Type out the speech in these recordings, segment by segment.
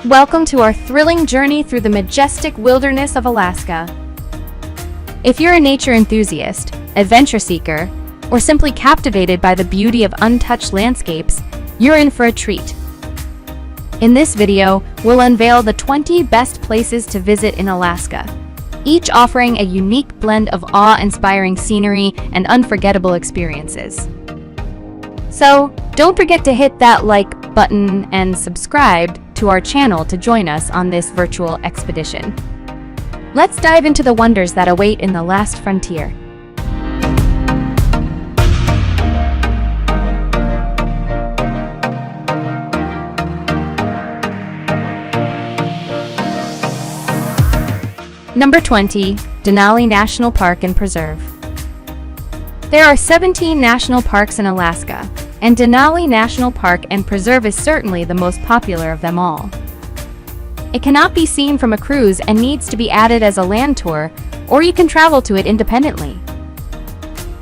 Welcome to our thrilling journey through the majestic wilderness of Alaska. If you're a nature enthusiast, adventure seeker, or simply captivated by the beauty of untouched landscapes, you're in for a treat. In this video, we'll unveil the 20 best places to visit in Alaska, each offering a unique blend of awe-inspiring scenery and unforgettable experiences. So, don't forget to hit that like button and subscribe to our channel to join us on this virtual expedition. Let's dive into the wonders that await in the last frontier. Number 20. Denali National Park and Preserve. There are 17 national parks in Alaska, and Denali National Park and Preserve is certainly the most popular of them all. It cannot be seen from a cruise and needs to be added as a land tour, or you can travel to it independently.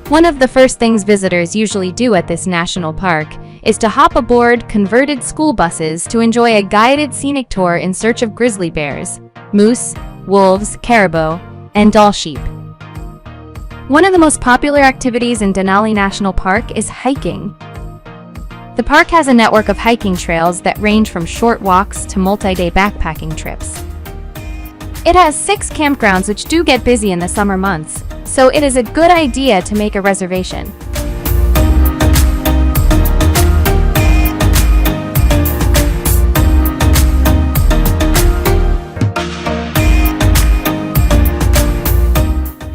One of the first things visitors usually do at this national park is to hop aboard converted school buses to enjoy a guided scenic tour in search of grizzly bears, moose, wolves, caribou, and Dall sheep. One of the most popular activities in Denali National Park is hiking. The park has a network of hiking trails that range from short walks to multi-day backpacking trips. It has 6 campgrounds which do get busy in the summer months, so it is a good idea to make a reservation.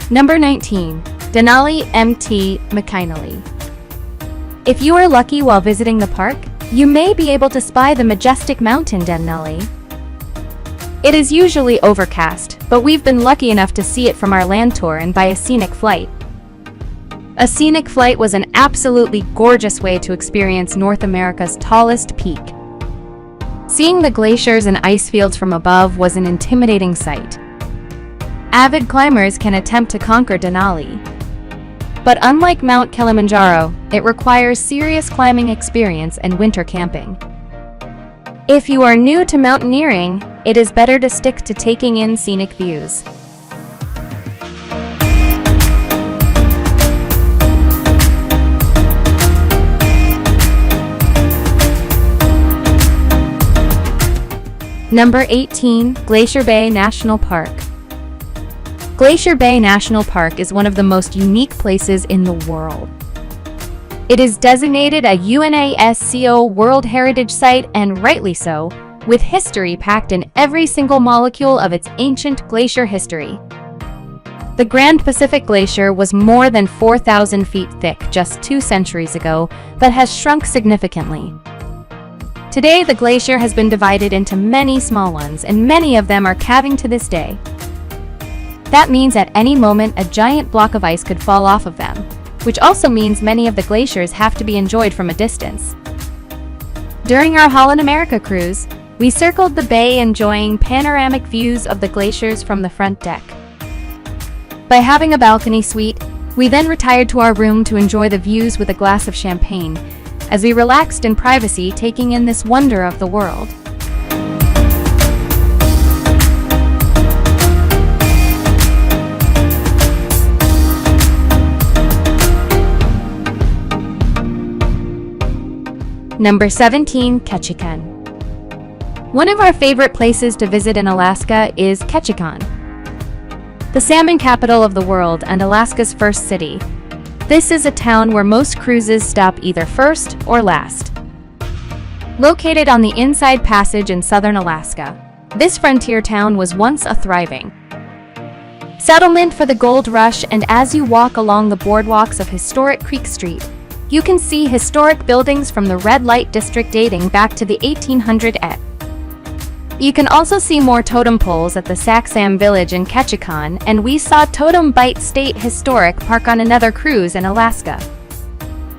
Number 19. Denali Mt. McKinley. If you are lucky while visiting the park, you may be able to spy the majestic mountain Denali. It is usually overcast, but we've been lucky enough to see it from our land tour and by a scenic flight. A scenic flight was an absolutely gorgeous way to experience North America's tallest peak. Seeing the glaciers and ice fields from above was an intimidating sight. Avid climbers can attempt to conquer Denali. But unlike Mount Kilimanjaro, it requires serious climbing experience and winter camping. If you are new to mountaineering, it is better to stick to taking in scenic views. Number 18. Glacier Bay National Park. Glacier Bay National Park is one of the most unique places in the world. It is designated a UNESCO World Heritage Site, and rightly so, with history packed in every single molecule of its ancient glacier history. The Grand Pacific Glacier was more than 4,000 feet thick just 2 centuries ago, but has shrunk significantly. Today, the glacier has been divided into many small ones, and many of them are calving to this day. That means at any moment a giant block of ice could fall off of them, which also means many of the glaciers have to be enjoyed from a distance. During our Holland America cruise, we circled the bay enjoying panoramic views of the glaciers from the front deck. By having a balcony suite, we then retired to our room to enjoy the views with a glass of champagne, as we relaxed in privacy taking in this wonder of the world. Number 17. Ketchikan. One of our favorite places to visit in Alaska is Ketchikan, the salmon capital of the world and Alaska's first city. This is a town where most cruises stop either first or last. Located on the Inside Passage in southern Alaska, this frontier town was once a thriving settlement for the gold rush, and as you walk along the boardwalks of historic Creek Street, you can see historic buildings from the red light district dating back to the 1800s. You can also see more totem poles at the Saksam village in Ketchikan, and we saw Totem Bight State Historic Park on another cruise in Alaska.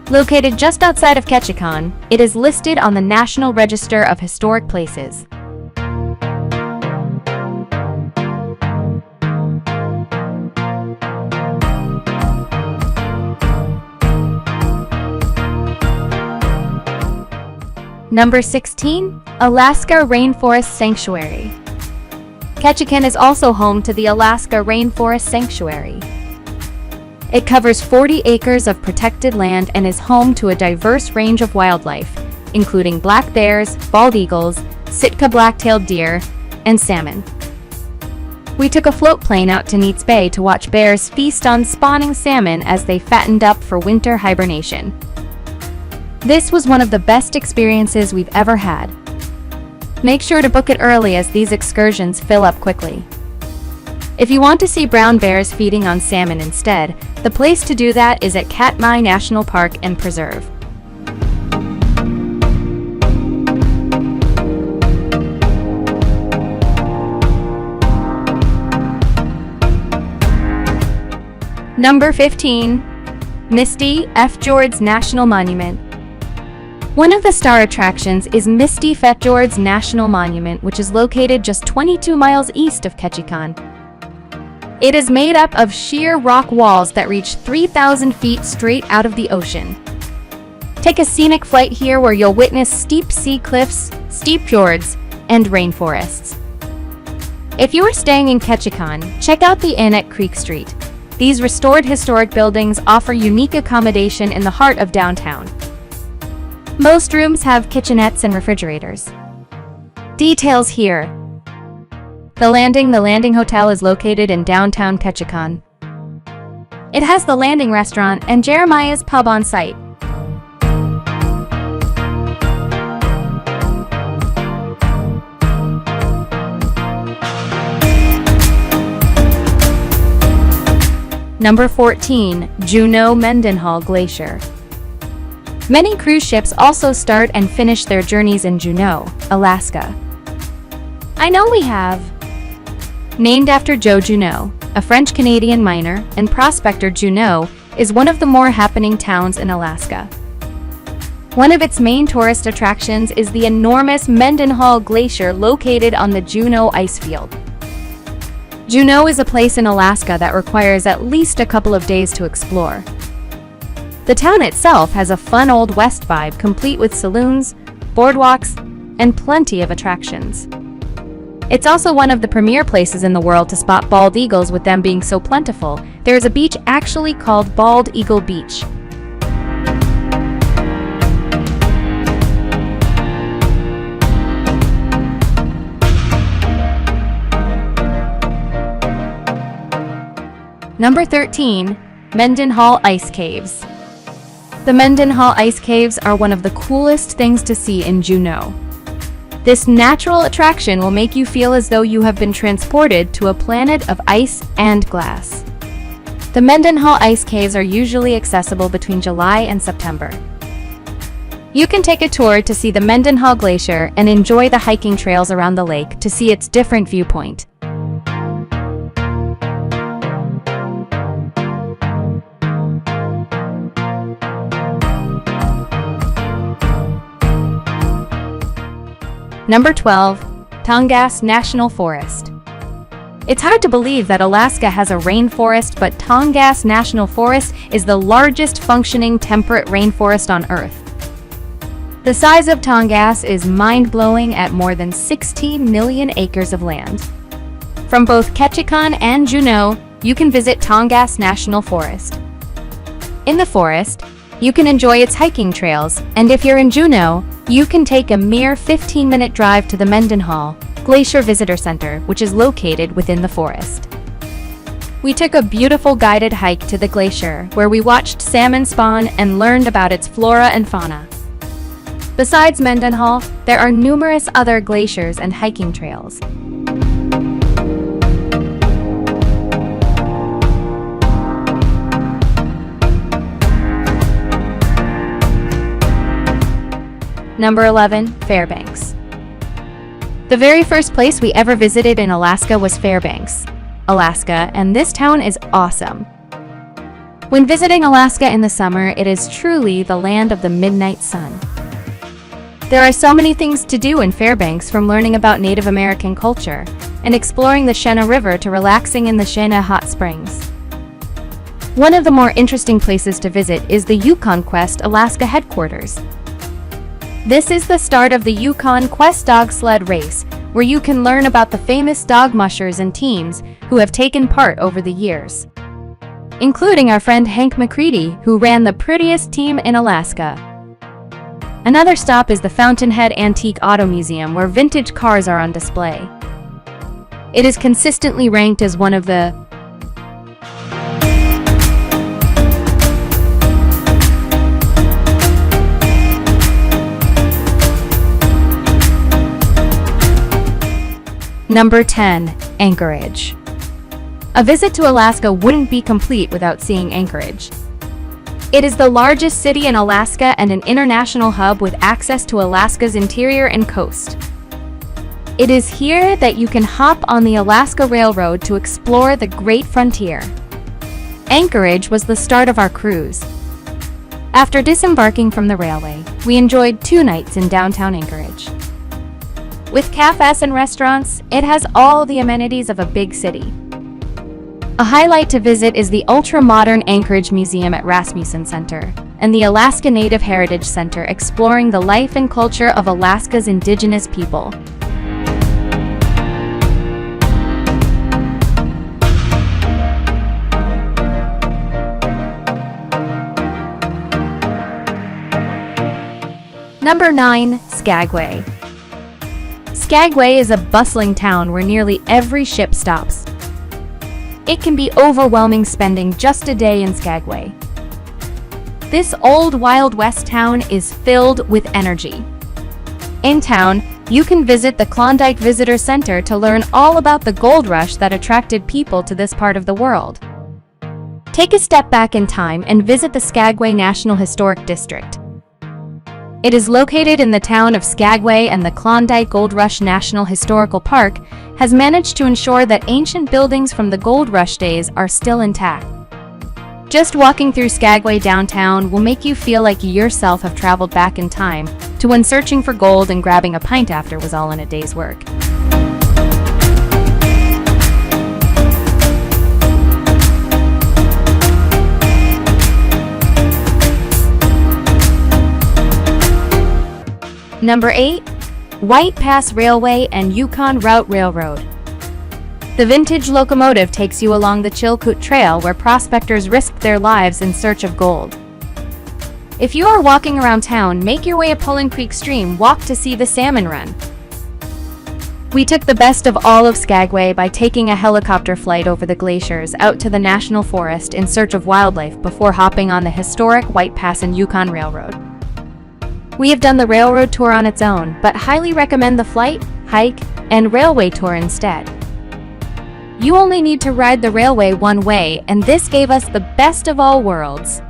Located just outside of Ketchikan, it is listed on the National Register of Historic Places. Number 16. Alaska Rainforest Sanctuary. Ketchikan is also home to the Alaska Rainforest Sanctuary. It covers 40 acres of protected land and is home to a diverse range of wildlife, including black bears, bald eagles, Sitka black-tailed deer, and salmon. We took a float plane out to Neats Bay to watch bears feast on spawning salmon as they fattened up for winter hibernation. This was one of the best experiences we've ever had. Make sure to book it early as these excursions fill up quickly. If you want to see brown bears feeding on salmon instead, the place to do that is at Katmai National Park and Preserve. Number 15. Misty Fjords National Monument. One of the star attractions is Misty Fjords National Monument, which is located just 22 miles east of Ketchikan. It is made up of sheer rock walls that reach 3,000 feet straight out of the ocean. Take a scenic flight here where you'll witness steep sea cliffs, steep fjords, and rainforests. If you are staying in Ketchikan, check out the Inn at Creek Street. These restored historic buildings offer unique accommodation in the heart of downtown. Most rooms have kitchenettes and refrigerators. Details here. The Landing Hotel is located in downtown Ketchikan. It has the Landing Restaurant and Jeremiah's Pub on site. Number 14. Juneau Mendenhall Glacier. Many cruise ships also start and finish their journeys in Juneau, Alaska. I know we have. Named after Joe Juneau, a French-Canadian miner and prospector, Juneau is one of the more happening towns in Alaska. One of its main tourist attractions is the enormous Mendenhall Glacier located on the Juneau ice field. Juneau is a place in Alaska that requires at least a couple of days to explore. The town itself has a fun Old West vibe, complete with saloons, boardwalks, and plenty of attractions. It's also one of the premier places in the world to spot bald eagles, with them being so plentiful. There is a beach actually called Bald Eagle Beach. Number 13. Mendenhall Ice Caves. The Mendenhall Ice Caves are one of the coolest things to see in Juneau. This natural attraction will make you feel as though you have been transported to a planet of ice and glass. The Mendenhall Ice Caves are usually accessible between July and September. You can take a tour to see the Mendenhall Glacier and enjoy the hiking trails around the lake to see its different viewpoint. Number 12. Tongass National Forest. It's hard to believe that Alaska has a rainforest, but Tongass National Forest is the largest functioning temperate rainforest on Earth. The size of Tongass is mind-blowing at more than 16 million acres of land. From both Ketchikan and Juneau, you can visit Tongass National Forest. In the forest, you can enjoy its hiking trails, and if you're in Juneau, you can take a mere 15-minute drive to the Mendenhall Glacier Visitor Center, which is located within the forest. We took a beautiful guided hike to the glacier, where we watched salmon spawn and learned about its flora and fauna. Besides Mendenhall, there are numerous other glaciers and hiking trails. Number 11. Fairbanks. The very first place we ever visited in Alaska was Fairbanks, Alaska, and this town is awesome. When visiting Alaska in the summer, it is truly the land of the midnight sun. There are so many things to do in Fairbanks, from learning about Native American culture and exploring the Shena River to relaxing in the Shena Hot Springs. One of the more interesting places to visit is the Yukon Quest Alaska headquarters. This is the start of the Yukon Quest Dog Sled Race, where you can learn about the famous dog mushers and teams who have taken part over the years, including our friend Hank McCready, who ran the prettiest team in Alaska. Another stop is the Fountainhead Antique Auto Museum, where vintage cars are on display. It is consistently ranked as one of the Number 10. Anchorage. A visit to Alaska wouldn't be complete without seeing Anchorage. It is the largest city in Alaska and an international hub with access to Alaska's interior and coast. It is here that you can hop on the Alaska Railroad to explore the Great Frontier. Anchorage was the start of our cruise. After disembarking from the railway, we enjoyed 2 nights in downtown Anchorage. With cafes and restaurants, it has all the amenities of a big city. A highlight to visit is the ultra-modern Anchorage Museum at Rasmussen Center and the Alaska Native Heritage Center, exploring the life and culture of Alaska's indigenous people. Number 9. Skagway. Skagway is a bustling town where nearly every ship stops. It can be overwhelming spending just a day in Skagway. This old Wild West town is filled with energy. In town, you can visit the Klondike Visitor Center to learn all about the gold rush that attracted people to this part of the world. Take a step back in time and visit the Skagway National Historic District. It is located in the town of Skagway, and the Klondike Gold Rush National Historical Park has managed to ensure that ancient buildings from the gold rush days are still intact. Just walking through Skagway downtown will make you feel like you yourself have traveled back in time to when searching for gold and grabbing a pint after was all in a day's work. Number 8. White Pass Railway and Yukon Route Railroad. The vintage locomotive takes you along the Chilkoot Trail, where prospectors risked their lives in search of gold. If you are walking around town, make your way up Pullen Creek Stream walk to see the salmon run. We took the best of all of Skagway by taking a helicopter flight over the glaciers out to the National Forest in search of wildlife before hopping on the historic White Pass and Yukon Railroad. We have done the railroad tour on its own, but highly recommend the flight, hike, and railway tour instead. You only need to ride the railway one way, and this gave us the best of all worlds.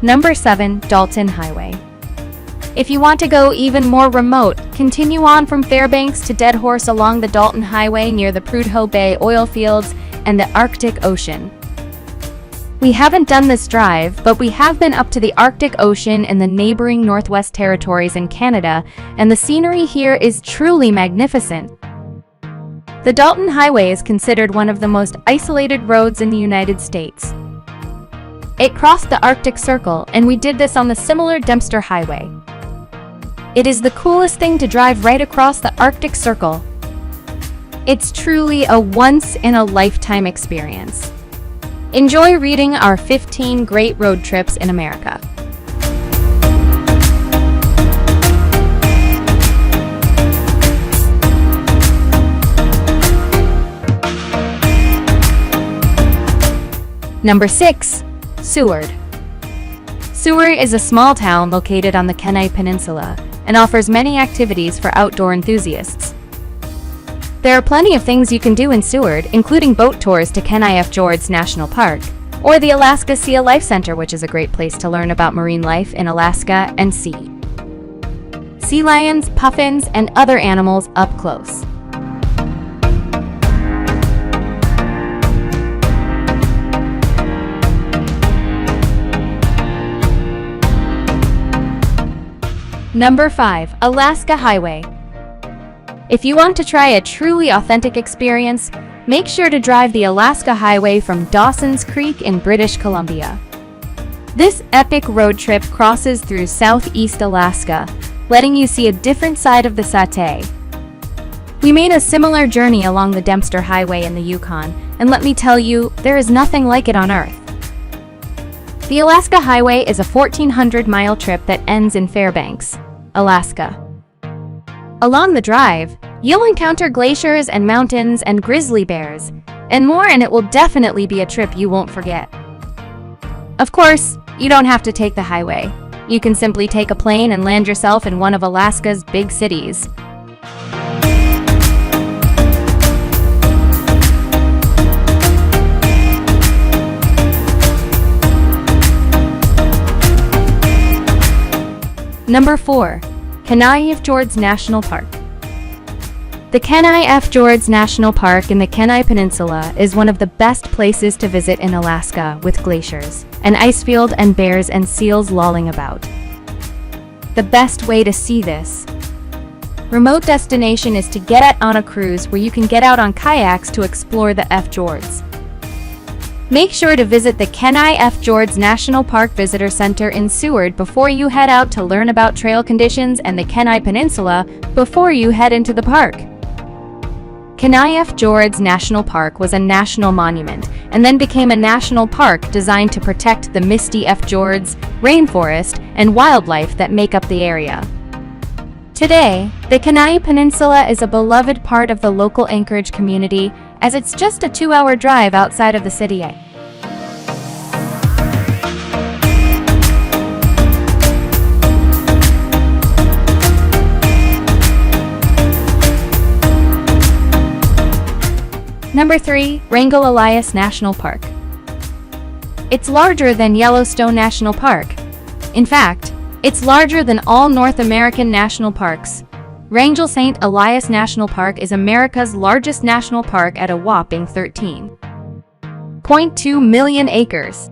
Number 7. Dalton Highway. If you want to go even more remote, continue on from Fairbanks to Dead Horse along the Dalton Highway near the Prudhoe Bay oil fields and the Arctic Ocean. We haven't done this drive, but we have been up to the Arctic Ocean and the neighboring Northwest Territories in Canada, and the scenery here is truly magnificent. The Dalton Highway is considered one of the most isolated roads in the United States. It crossed the Arctic Circle, and we did this on the similar Dempster Highway. It is the coolest thing to drive right across the Arctic Circle. It's truly a once-in-a-lifetime experience. Enjoy reading our 15 Great Road Trips in America. Number 6. Seward. Seward is a small town located on the Kenai Peninsula and offers many activities for outdoor enthusiasts. There are plenty of things you can do in Seward, including boat tours to Kenai Fjords National Park, or the Alaska Sea Life Center, which is a great place to learn about marine life in Alaska and sea lions, puffins, and other animals up close. Number 5. Alaska Highway. If you want to try a truly authentic experience, make sure to drive the Alaska Highway from Dawson's Creek in British Columbia. This epic road trip crosses through southeast Alaska, letting you see a different side of the Satay. We made a similar journey along the Dempster Highway in the Yukon, and let me tell you, there is nothing like it on Earth. The Alaska Highway is a 1,400-mile trip that ends in Fairbanks, Alaska. Along the drive, you'll encounter glaciers and mountains and grizzly bears, and more, and it will definitely be a trip you won't forget. Of course, you don't have to take the highway. You can simply take a plane and land yourself in one of Alaska's big cities. Number 4. Kenai Fjords National Park. The Kenai Fjords National Park in the Kenai Peninsula is one of the best places to visit in Alaska, with glaciers, an ice field, and bears and seals lolling about. The best way to see this remote destination is to get on a cruise where you can get out on kayaks to explore the fjords. Make sure to visit the Kenai Fjords National Park Visitor Center in Seward before you head out to learn about trail conditions and the Kenai Peninsula before you head into the park. Kenai Fjords National Park was a national monument and then became a national park designed to protect the misty fjords, rainforest, and wildlife that make up the area. Today, the Kenai Peninsula is a beloved part of the local Anchorage community, as it's just a 2-hour drive outside of the city. Number 3. Wrangell Elias National Park. It's larger than Yellowstone National Park. In fact, it's larger than all North American national parks. Wrangell St. Elias National Park is America's largest national park at a whopping 13.2 million acres.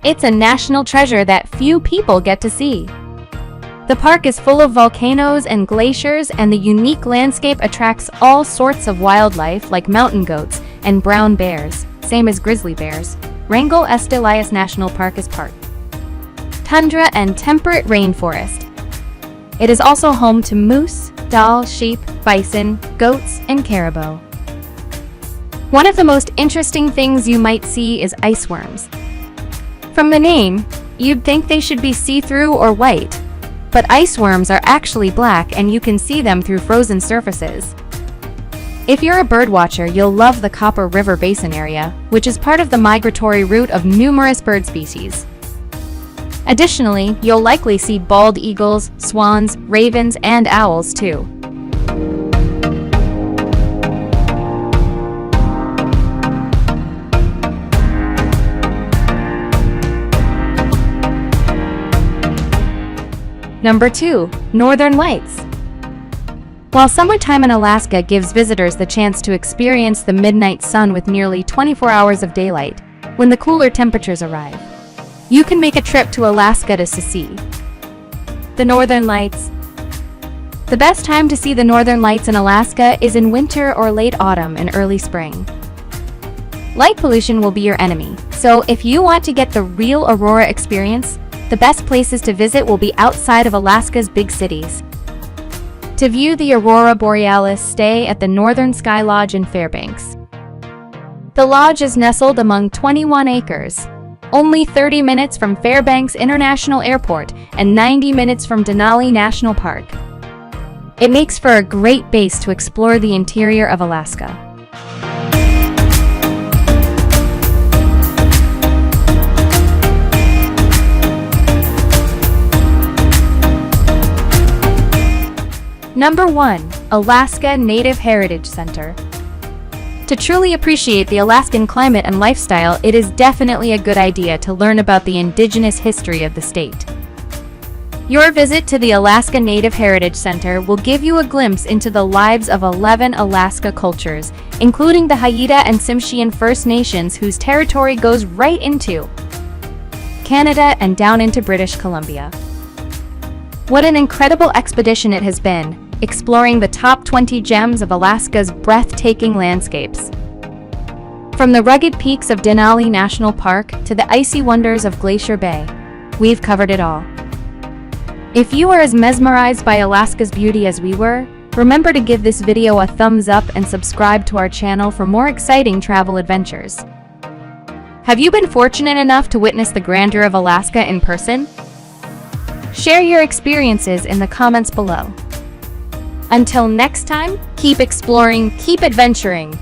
It's a national treasure that few people get to see. The park is full of volcanoes and glaciers, and the unique landscape attracts all sorts of wildlife like mountain goats and brown bears, same as grizzly bears. Wrangell St. Elias National Park is part tundra and temperate rainforest. It is also home to moose, Dall, sheep, bison, goats, and caribou. One of the most interesting things you might see is ice worms. From the name, you'd think they should be see-through or white, but ice worms are actually black and you can see them through frozen surfaces. If you're a birdwatcher, you'll love the Copper River Basin area, which is part of the migratory route of numerous bird species. Additionally, you'll likely see bald eagles, swans, ravens, and owls too. Number 2. Northern Lights. While summertime in Alaska gives visitors the chance to experience the midnight sun with nearly 24 hours of daylight, when the cooler temperatures arrive, you can make a trip to Alaska to see the Northern Lights. The best time to see the Northern Lights in Alaska is in winter or late autumn and early spring. Light pollution will be your enemy, so if you want to get the real aurora experience, the best places to visit will be outside of Alaska's big cities. To view the aurora borealis, stay at the Northern Sky Lodge in Fairbanks. The lodge is nestled among 21 acres, only 30 minutes from Fairbanks International Airport and 90 minutes from Denali National Park. It makes for a great base to explore the interior of Alaska. Number 1. Alaska Native Heritage Center. To truly appreciate the Alaskan climate and lifestyle, it is definitely a good idea to learn about the indigenous history of the state. Your visit to the Alaska Native Heritage Center will give you a glimpse into the lives of 11 Alaska cultures, including the Haida and Tsimshian First Nations, whose territory goes right into Canada and down into British Columbia. What an incredible expedition it has been, exploring the top 20 gems of Alaska's breathtaking landscapes. From the rugged peaks of Denali National Park to the icy wonders of Glacier Bay, we've covered it all. If you are as mesmerized by Alaska's beauty as we were, remember to give this video a thumbs up and subscribe to our channel for more exciting travel adventures. Have you been fortunate enough to witness the grandeur of Alaska in person? Share your experiences in the comments below. Until next time, keep exploring, keep adventuring.